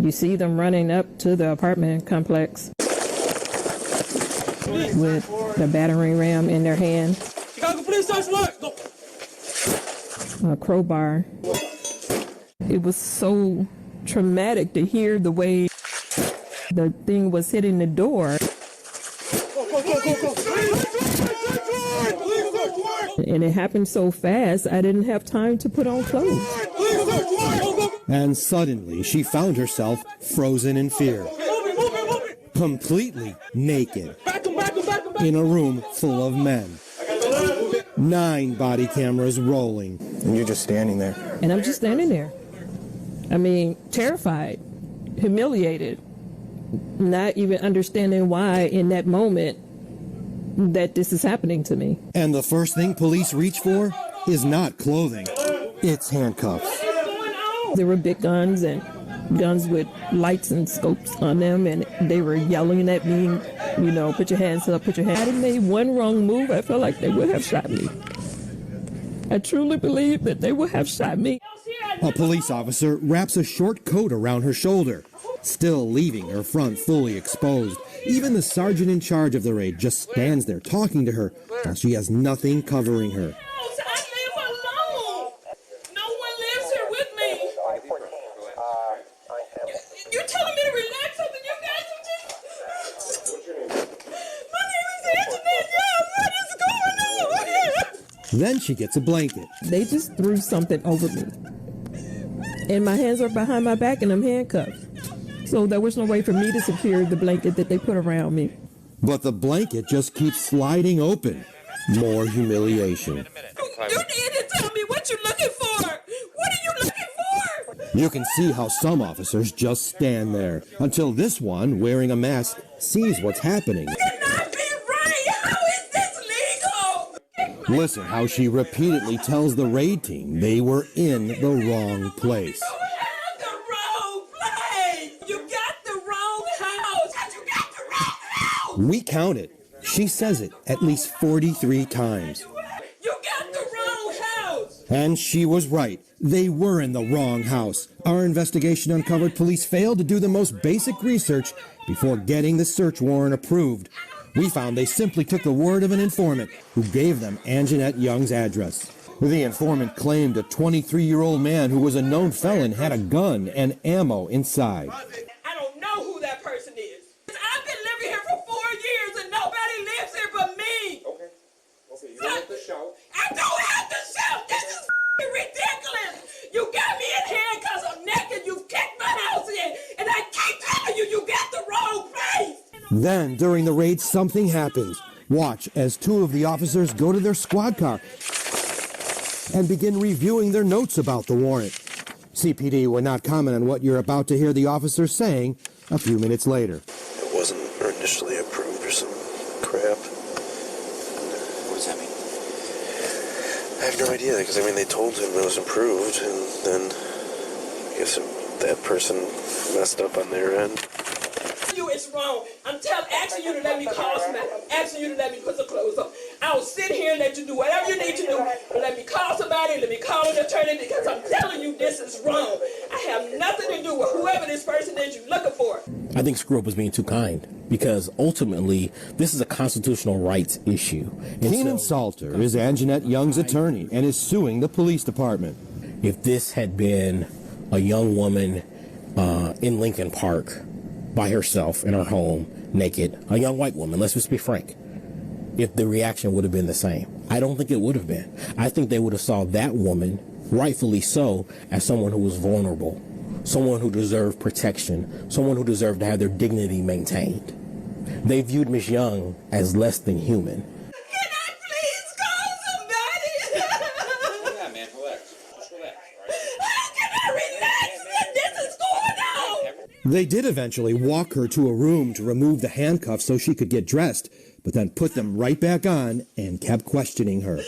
You see them running up to the apartment complex with the battering ram in their hand, a crowbar. It was so traumatic to hear the way the thing was hitting the door. And it happened so fast, I didn't have time to put on clothes. And suddenly, she found herself frozen in fear, completely naked, in a room full of men. 9 body cameras rolling. And you're just standing there. And I'm just standing there. I mean, terrified, humiliated, not even understanding why in that moment that this is happening to me. And the first thing police reach for is not clothing, it's handcuffs. There were big guns and guns with lights and scopes on them, and they were yelling at me, you know, put your hands up, put your hands up. I had made one wrong move, I felt like they would have shot me. I truly believe that they would have shot me. A police officer wraps a short coat around her shoulder, still leaving her front fully exposed. Even the sergeant in charge of the raid just stands there talking to her while she has nothing covering her. You're telling me to relax something you guys are just... My name is Anjanette Young. What is going on? Then she gets a blanket. They just threw something over me. And my hands are behind my back and I'm handcuffed. So there was no way for me to secure the blanket that they put around me. But the blanket just keeps sliding open. More humiliation. You need to tell me what you're looking for. What are you looking for? You can see how some officers just stand there until this one, wearing a mask, sees what's happening. Cannot be right. How is this legal? Listen how she repeatedly tells the raid team they were in the wrong place. We count it. She says it at least 43 times. You got the wrong house! And she was right. They were in the wrong house. Our investigation uncovered police failed to do the most basic research before getting the search warrant approved. We found they simply took the word of an informant who gave them Anjanette Young's address. The informant claimed a 23-year-old man who was a known felon had a gun and ammo inside. I don't know who that person is. I've been living here for 4 years and nobody lives here but me. Okay, you don't have to shout. I don't have to shout. This is ridiculous. You got me in handcuffs. I'm naked. You kicked my house in. And I keep telling you, you got the wrong place. Then, during the raid, something happens. Watch as 2 of the officers go to their squad car and begin reviewing their notes about the warrant. CPD would not comment on what you're about to hear the officers saying a few minutes later. It wasn't initially approved or some crap. What does that mean? I have no idea, because, I mean, they told him it was approved, and then I guess that person messed up on their end. You is wrong. I'm asking you to let me call somebody. I'm asking you to let me put some clothes on. I will sit here and let you do whatever you need to do. But let me call somebody, let me call an attorney, because I'm telling you this is wrong. I have nothing to do with whoever this person is you're looking for. I think Screw Up was being too kind, because ultimately this is a constitutional rights issue. Keenan Salter is Anjanette Young's attorney and is suing the police department. If this had been a young woman in Lincoln Park by herself in her home, naked, a young white woman, let's just be frank, if the reaction would have been the same. I don't think it would have been. I think they would have saw that woman, rightfully so, as someone who was vulnerable, someone who deserved protection, someone who deserved to have their dignity maintained. They viewed Ms. Young as less than human. Can I please call somebody? Yeah, man, relax. Just relax, all right? How can I relax when this is going on? They did eventually walk her to a room to remove the handcuffs so she could get dressed, but then put them right back on and kept questioning her.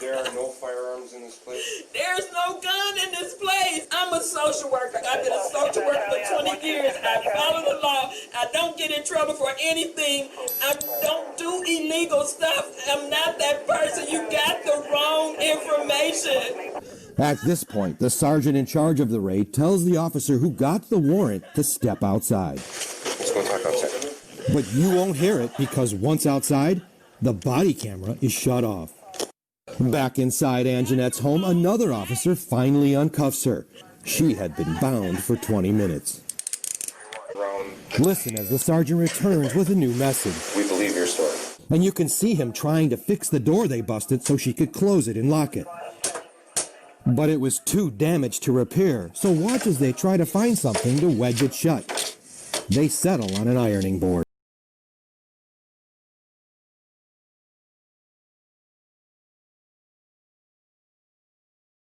There are no firearms in this place. There's no gun in this place. I'm a social worker. I've been a social worker for 20 years. I follow the law. I don't get in trouble for anything. I don't do illegal stuff. I'm not that person. You got the wrong information. At this point, the sergeant in charge of the raid tells the officer who got the warrant to step outside. Let's go talk outside. But you won't hear it because once outside, the body camera is shut off. Back inside Anjanette's home, another officer finally uncuffs her. She had been bound for 20 minutes. Listen as the sergeant returns with a new message. We believe your story. And you can see him trying to fix the door they busted so she could close it and lock it. But it was too damaged to repair, so watch as they try to find something to wedge it shut. They settle on an ironing board.